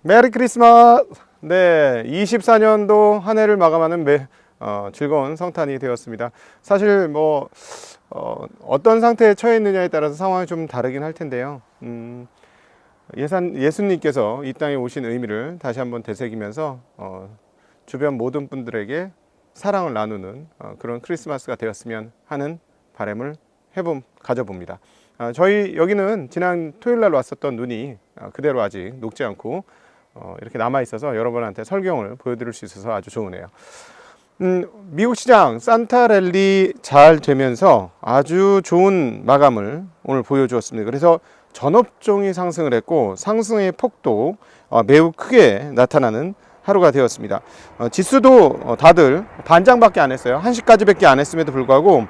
메리 크리스마스! 네, 24년도 한 해를 마감하는 즐거운 성탄이 되었습니다. 사실 어떤 상태에 처해 있느냐에 따라서 상황이 좀 다르긴 할 텐데요. 예수님께서 이 땅에 오신 의미를 다시 한번 되새기면서 주변 모든 분들에게 사랑을 나누는 그런 크리스마스가 되었으면 하는 바람을 가져봅니다. 저희 여기는 지난 토요일 날 왔었던 눈이 그대로 아직 녹지 않고 이렇게 남아 있어서 여러분한테 설경을 보여드릴 수 있어서 아주 좋으네요. 미국 시장 산타랠리 잘 되면서 아주 좋은 마감을 오늘 보여주었습니다. 그래서 전업종이 상승을 했고 상승의 폭도 매우 크게 나타나는 하루가 되었습니다. 지수도 다들 반장밖에 안 했어요. 1시까지밖에 안 했음에도 불구하고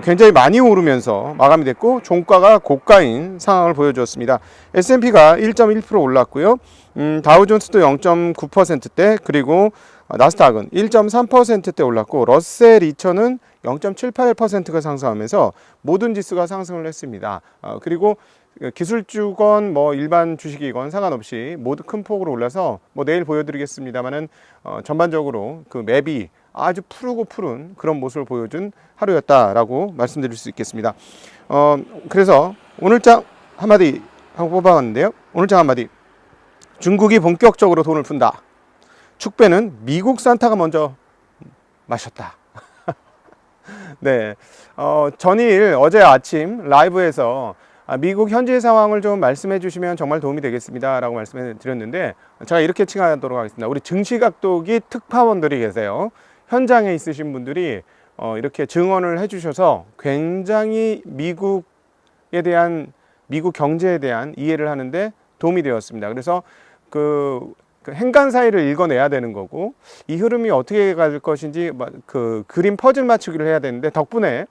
굉장히 많이 오르면서 마감이 됐고 종가가 고가인 상황을 보여주었습니다. S&P가 1.1% 올랐고요. 다우존스도 0.9%대 그리고 나스닥은 1.3%대 올랐고 러셀 2000은 0.78%가 상승하면서 모든 지수가 상승을 했습니다. 그리고 기술주건 일반 주식이건 상관없이 모두 큰 폭으로 올라서 내일 보여드리겠습니다만은 전반적으로 그 맵이 아주 푸른 그런 모습을 보여준 하루였다라고 말씀드릴 수 있겠습니다. 그래서 오늘장 한마디 하고 뽑아봤는데요. 오늘장 한마디. 중국이 본격적으로 돈을 푼다. 축배는 미국 산타가 먼저 마셨다. 네, 전일 어제 아침 라이브에서 미국 현재 상황을 좀 말씀해 주시면 정말 도움이 되겠습니다 라고 말씀해 드렸는데 제가 이렇게 칭하도록 하겠습니다. 우리 증시각도기 특파원들이 계세요. 현장에 있으신 분들이 이렇게 증언을 해 주셔서 굉장히 미국 경제에 대한 이해를 하는데 도움이 되었습니다. 그래서 그 행간 사이를 읽어내야 되는 거고 이 흐름이 어떻게 갈 것인지 그 그림 퍼즐 맞추기를 해야 되는데 덕분에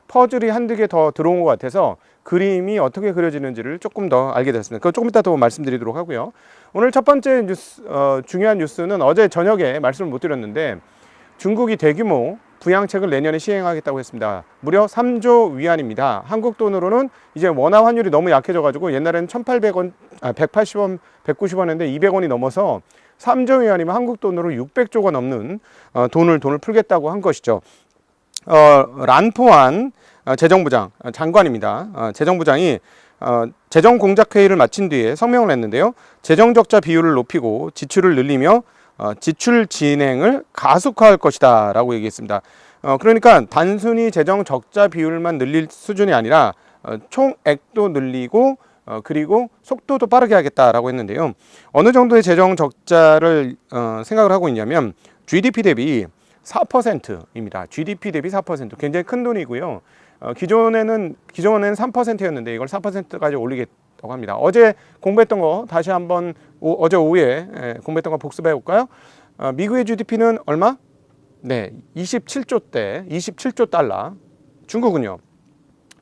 퍼즐이 한두 개 더 들어온 것 같아서 그림이 어떻게 그려지는지를 조금 더 알게 됐습니다. 그거 조금 이따 더 말씀드리도록 하고요. 오늘 첫 번째 중요한 뉴스는 어제 저녁에 말씀을 못 드렸는데 중국이 대규모 부양책을 내년에 시행하겠다고 했습니다. 무려 3조 위안입니다. 한국 돈으로는 이제 원화 환율이 너무 약해져 가지고 옛날에는 1,800원, 180원, 190원인데 200원이 넘어서 3조 위안이면 한국 돈으로 600조가 넘는 돈을 풀겠다고 한 것이죠. 란포안 재정부장 장관입니다. 재정부장이 재정 공작 회의를 마친 뒤에 성명을 냈는데요. 재정 적자 비율을 높이고 지출을 늘리며 지출 진행을 가속화할 것이다 라고 얘기했습니다. 그러니까 단순히 재정 적자 비율만 늘릴 수준이 아니라 총액도 늘리고 그리고 속도도 빠르게 하겠다라고 했는데요. 어느 정도의 재정 적자를 생각을 하고 있냐면 GDP 대비 4%입니다. GDP 대비 4% 굉장히 큰 돈이고요. 기존에는 3%였는데 이걸 4%까지 올리겠다고 합니다. 어제 공부했던 거 다시 한번 어제 오후에 공부했던 거 복습해 볼까요? 미국의 GDP는 얼마? 네, 27조 달러. 중국은요?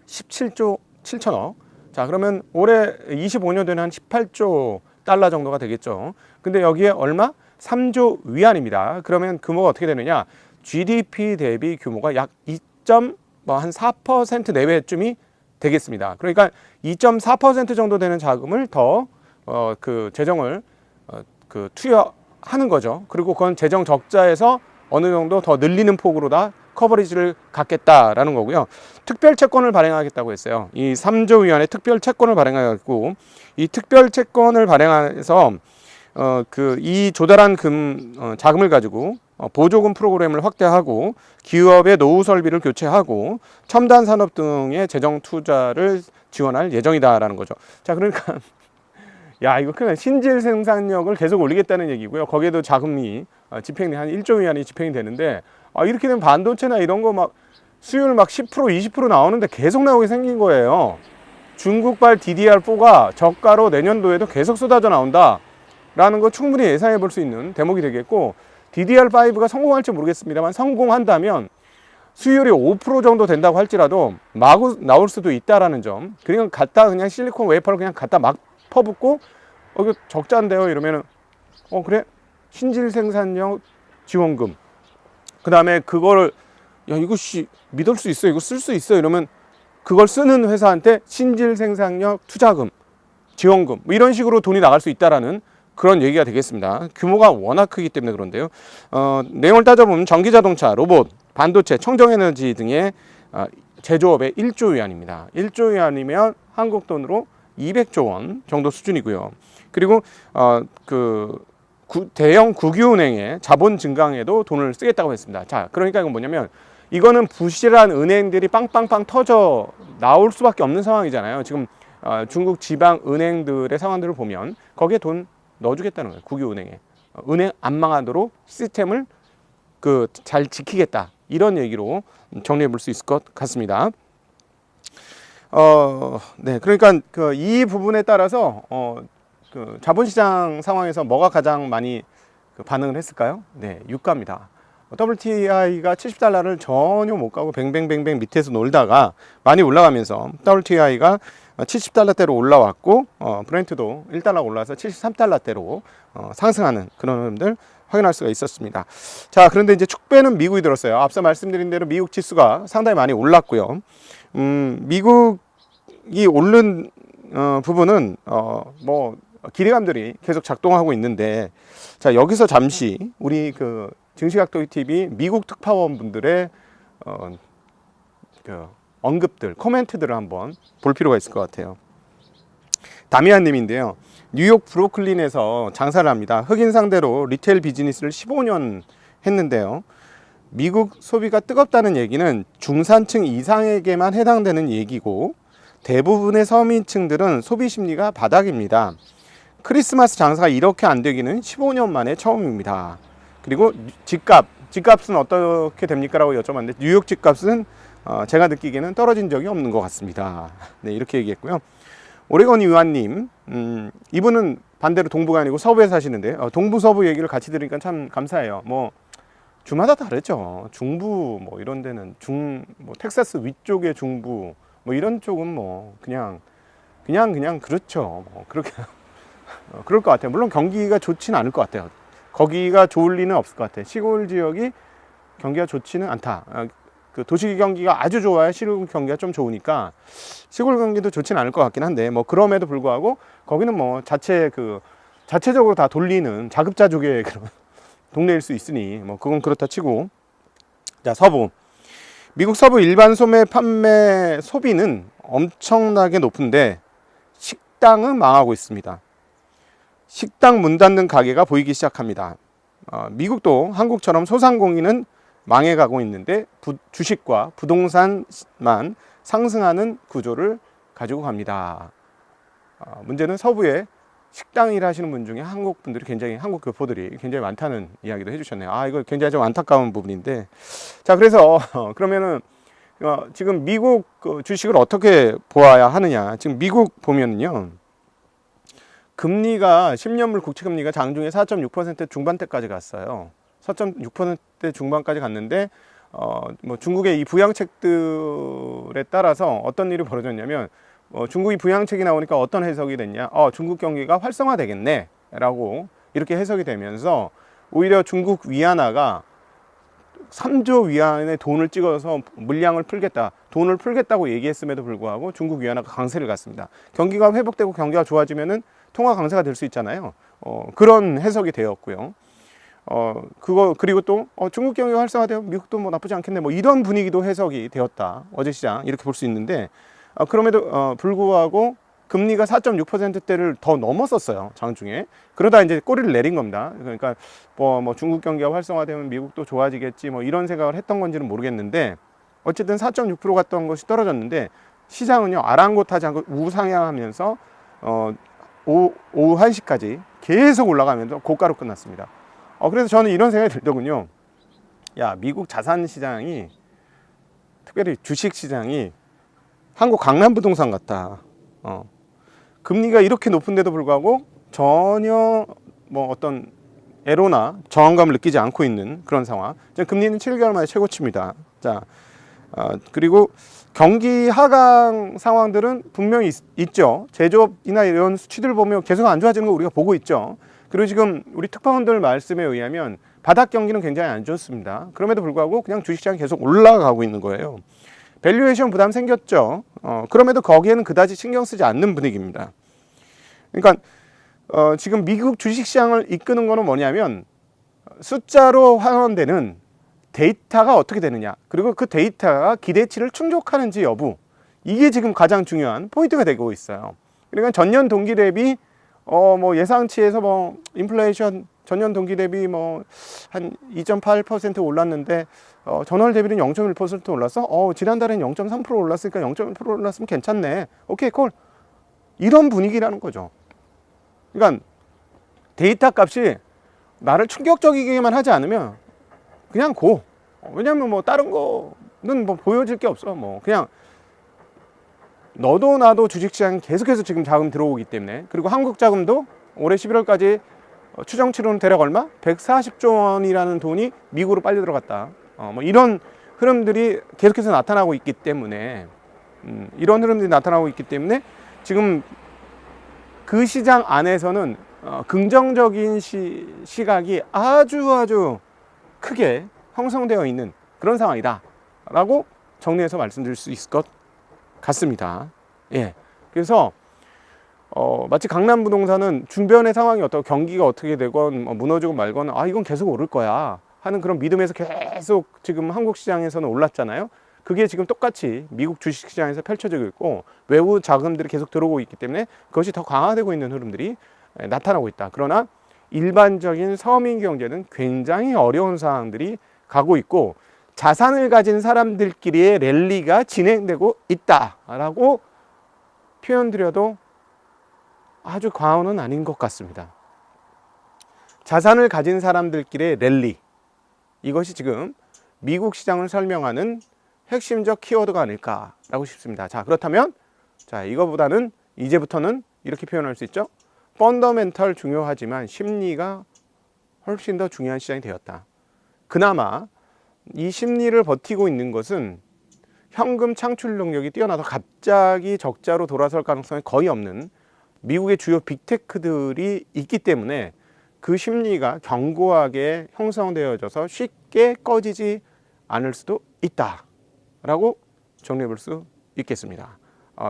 17조 7천억. 자, 그러면 올해 25년도에는 한 18조 달러 정도가 되겠죠. 근데 여기에 얼마? 3조 위안입니다. 그러면 규모가 어떻게 되느냐? GDP 대비 규모가 약 4% 내외쯤이 되겠습니다. 그러니까 2.4% 정도 되는 자금을 더 그 재정을 투여하는 거죠. 그리고 그건 재정 적자에서 어느 정도 더 늘리는 폭으로 다 커버리지를 갖겠다라는 거고요. 특별 채권을 발행하겠다고 했어요. 이 3조 위안의 특별 채권을 발행하고 이 특별 채권을 발행해서 이 조달한 자금을 가지고 보조금 프로그램을 확대하고 기업의 노후 설비를 교체하고 첨단 산업 등의 재정 투자를 지원할 예정이다라는 거죠. 자, 그러니까 이거 그냥 신질 생산력을 계속 올리겠다는 얘기고요. 거기에도 자금이 집행이 한 1조 위안이 집행이 되는데 이렇게 되면 반도체나 이런 거 수율 10% 20% 나오는데 계속 나오게 생긴 거예요. 중국발 DDR4가 저가로 내년도에도 계속 쏟아져 나온다 라는 거 충분히 예상해 볼 수 있는 대목이 되겠고 DDR5가 성공할지 모르겠습니다만 성공한다면 수율이 5% 정도 된다고 할지라도 마구 나올 수도 있다라는 점. 그냥 실리콘 웨이퍼를 그냥 갖다 막 퍼붓고 이거 적자인데요 이러면은 그래 신질 생산력 지원금 그 다음에 그거를 이거 믿을 수 있어 이거 쓸 수 있어 이러면 그걸 쓰는 회사한테 신질 생산력 투자금 지원금 이런 식으로 돈이 나갈 수 있다라는 그런 얘기가 되겠습니다. 규모가 워낙 크기 때문에 그런데요. 내용을 따져보면 전기자동차, 로봇, 반도체, 청정에너지 등의 제조업의 1조 위안입니다. 1조 위안이면 한국 돈으로 200조 원 정도 수준이고요. 그리고 대형 국유은행의 자본 증강에도 돈을 쓰겠다고 했습니다. 자, 그러니까 이건 뭐냐면 이거는 부실한 은행들이 빵빵빵 터져 나올 수밖에 없는 상황이잖아요. 지금 중국 지방 은행들의 상황들을 보면 거기에 돈 넣어주겠다는 거예요. 국유은행에 은행 안 망하도록 시스템을 잘 지키겠다 이런 얘기로 정리해 볼 수 있을 것 같습니다. 네, 그러니까 이 부분에 따라서 자본시장 상황에서 뭐가 가장 많이 반응을 했을까요? 네, 유가입니다. WTI가 70달러를 전혀 못 가고 뱅뱅뱅뱅 밑에서 놀다가 많이 올라가면서 WTI가 70달러대로 올라왔고 브렌트도 1달러 올라와서 73달러대로 상승하는 그런 흐름들 확인할 수가 있었습니다. 자, 그런데 이제 축배는 미국이 들었어요. 앞서 말씀드린 대로 미국 지수가 상당히 많이 올랐고요. 미국이 오른 부분은 뭐 기대감들이 계속 작동하고 있는데, 자, 여기서 잠시 우리 증시각도기 TV 미국 특파원분들의 언급들, 코멘트들을 한번 볼 필요가 있을 것 같아요. 다미안 님인데요. 뉴욕 브루클린에서 장사를 합니다. 흑인 상대로 리테일 비즈니스를 15년 했는데요. 미국 소비가 뜨겁다는 얘기는 중산층 이상에게만 해당되는 얘기고 대부분의 서민층들은 소비 심리가 바닥입니다. 크리스마스 장사가 이렇게 안 되기는 15년 만에 처음입니다. 그리고 집값은 어떻게 됩니까? 라고 여쭤봤는데 뉴욕 집값은 제가 느끼기에는 떨어진 적이 없는 것 같습니다. 네, 이렇게 얘기했고요. 오레건 유한님, 이분은 반대로 동부가 아니고 서부에 사시는데 동부 서부 얘기를 같이 들으니까 참 감사해요. 뭐 주마다 다르죠. 중부 뭐 이런 데는 뭐 텍사스 위쪽의 중부 뭐 이런 쪽은 뭐 그냥 그렇죠. 뭐 그렇게 그럴 것 같아요. 물론 경기가 좋지는 않을 것 같아요. 거기가 좋을 리는 없을 것 같아요. 시골 지역이 경기가 좋지는 않다. 도시 경기가 아주 좋아야 시골 경기가 좀 좋으니까 시골 경기도 좋지는 않을 것 같긴 한데 뭐 그럼에도 불구하고 거기는 뭐 자체적으로 다 돌리는 자급자족의 그런 동네일 수 있으니 뭐 그건 그렇다 치고, 자, 서부 미국 서부 일반 소매 판매 소비는 엄청나게 높은데 식당은 망하고 있습니다. 식당 문 닫는 가게가 보이기 시작합니다. 미국도 한국처럼 소상공인은 망해가고 있는데 주식과 부동산만 상승하는 구조를 가지고 갑니다. 문제는 서부에 식당 일하시는 분 중에 한국 교포들이 굉장히 많다는 이야기도 해주셨네요. 이거 굉장히 좀 안타까운 부분인데, 자, 그래서 그러면은 지금 미국 주식을 어떻게 보아야 하느냐? 지금 미국 보면은요, 금리가 10년물 국채금리가 장중에 4.6% 중반대까지 갔어요. 4.6% 중반까지 갔는데 뭐 중국의 이 부양책들에 따라서 어떤 일이 벌어졌냐면 중국이 부양책이 나오니까 어떤 해석이 됐냐? 중국 경기가 활성화되겠네 라고 이렇게 해석이 되면서 오히려 중국 위안화가 3조 위안의 돈을 찍어서 물량을 풀겠다, 돈을 풀겠다고 얘기했음에도 불구하고 중국 위안화가 강세를 갔습니다. 경기가 회복되고 경기가 좋아지면은 통화 강세가 될 수 있잖아요. 그런 해석이 되었고요. 그리고 또 중국 경기가 활성화되고 미국도 뭐 나쁘지 않겠네, 뭐 이런 분위기도 해석이 되었다, 어제 시장 이렇게 볼 수 있는데, 그럼에도 불구하고 금리가 4.6%대를 더 넘었었어요, 장중에. 그러다 이제 꼬리를 내린 겁니다. 그러니까 뭐 중국 경기가 활성화되면 미국도 좋아지겠지, 뭐 이런 생각을 했던 건지는 모르겠는데, 어쨌든 4.6% 갔던 것이 떨어졌는데 시장은요 아랑곳하지 않고 우상향하면서 오후 1시까지 계속 올라가면서 고가로 끝났습니다. 그래서 저는 이런 생각이 들더군요. 야, 미국 자산 시장이, 특별히 주식 시장이 한국 강남부동산 같다. 금리가 이렇게 높은데도 불구하고 전혀 뭐 어떤 애로나 저항감을 느끼지 않고 있는 그런 상황. 금리는 7개월 만에 최고치입니다. 자, 그리고 경기 하강 상황들은 분명히 있죠. 제조업이나 이런 수치들 보면 계속 안 좋아지는 거 우리가 보고 있죠. 그리고 지금 우리 특파원들 말씀에 의하면 바닥 경기는 굉장히 안 좋습니다. 그럼에도 불구하고 그냥 주식시장이 계속 올라가고 있는 거예요. 밸류에이션 부담 생겼죠. 그럼에도 거기에는 그다지 신경 쓰지 않는 분위기입니다. 그러니까 지금 미국 주식시장을 이끄는 거는 뭐냐면 숫자로 환원되는 데이터가 어떻게 되느냐, 그리고 그 데이터가 기대치를 충족하는지 여부, 이게 지금 가장 중요한 포인트가 되고 있어요. 그러니까 전년 동기 대비 뭐 예상치에서 뭐 인플레이션 전년 동기 대비 뭐 한 2.8% 올랐는데 전월 대비는 0.1% 올랐어? 지난달엔 0.3% 올랐으니까 0.1% 올랐으면 괜찮네. 오케이 콜. 이런 분위기라는 거죠. 그러니까 데이터 값이 나를 충격적이게만 하지 않으면 그냥 고. 왜냐면 뭐 다른 거는 뭐 보여질 게 없어. 뭐 그냥 너도 나도 주식시장 계속해서 지금 자금 들어오기 때문에, 그리고 한국 자금도 올해 11월까지 추정치로는 대략 얼마? 140조 원이라는 돈이 미국으로 빨리 들어갔다. 뭐 이런 흐름들이 계속해서 나타나고 있기 때문에 이런 흐름들이 나타나고 있기 때문에 지금 그 시장 안에서는 긍정적인 시각이 아주 크게 형성되어 있는 그런 상황이다 라고 정리해서 말씀드릴 수 있을 것 같습니다. 예. 그래서 마치 강남부동산은 주변의 상황이 어떻고 경기가 어떻게 되건 무너지고 말건 이건 계속 오를 거야 하는 그런 믿음에서 계속 지금 한국 시장에서는 올랐잖아요. 그게 지금 똑같이 미국 주식시장에서 펼쳐지고 있고 외부 자금들이 계속 들어오고 있기 때문에 그것이 더 강화되고 있는 흐름들이 나타나고 있다. 그러나 일반적인 서민 경제는 굉장히 어려운 상황들이 가고 있고 자산을 가진 사람들끼리의 랠리가 진행되고 있다라고 표현드려도 아주 과언은 아닌 것 같습니다. 자산을 가진 사람들끼리의 랠리, 이것이 지금 미국 시장을 설명하는 핵심적 키워드가 아닐까라고 싶습니다. 자, 그렇다면 이거보다는 이제부터는 이렇게 표현할 수 있죠. 펀더멘털 중요하지만 심리가 훨씬 더 중요한 시장이 되었다. 그나마 이 심리를 버티고 있는 것은 현금 창출 능력이 뛰어나서 갑자기 적자로 돌아설 가능성이 거의 없는 미국의 주요 빅테크들이 있기 때문에 그 심리가 견고하게 형성되어져서 쉽게 꺼지지 않을 수도 있다라고 정리해 볼 수 있겠습니다.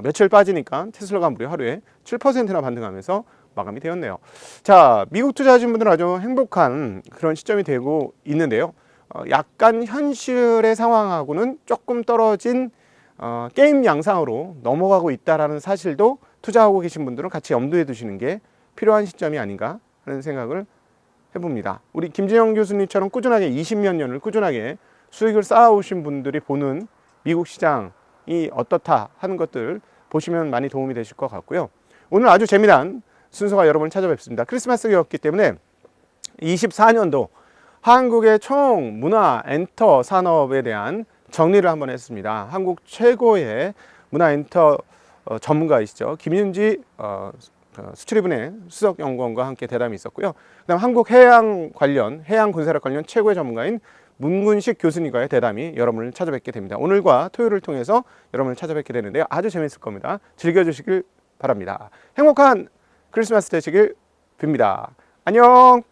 며칠 빠지니까 테슬라가 무려 하루에 7%나 반등하면서 마감이 되었네요. 자, 미국 투자하신 분들은 아주 행복한 그런 시점이 되고 있는데요. 약간 현실의 상황하고는 조금 떨어진 게임 양상으로 넘어가고 있다라는 사실도 투자하고 계신 분들은 같이 염두에 두시는 게 필요한 시점이 아닌가 하는 생각을 해봅니다. 우리 김진영 교수님처럼 꾸준하게 20몇 년을 꾸준하게 수익을 쌓아오신 분들이 보는 미국 시장이 어떻다 하는 것들 보시면 많이 도움이 되실 것 같고요. 오늘 아주 재미난 순서가 여러분을 찾아뵙습니다. 크리스마스였기 때문에 24년도 한국의 총 문화 엔터 산업에 대한 정리를 한번 했습니다. 한국 최고의 문화 엔터 전문가이시죠. 김윤지 수출입은행 수석연구원과 함께 대담이 있었고요. 그다음 한국 해양 군사력 관련 최고의 전문가인 문근식 교수님과의 대담이 여러분을 찾아뵙게 됩니다. 오늘과 토요일을 통해서 여러분을 찾아뵙게 되는데요. 아주 재밌을 겁니다. 즐겨주시길 바랍니다. 행복한 크리스마스 되시길 빕니다. 안녕.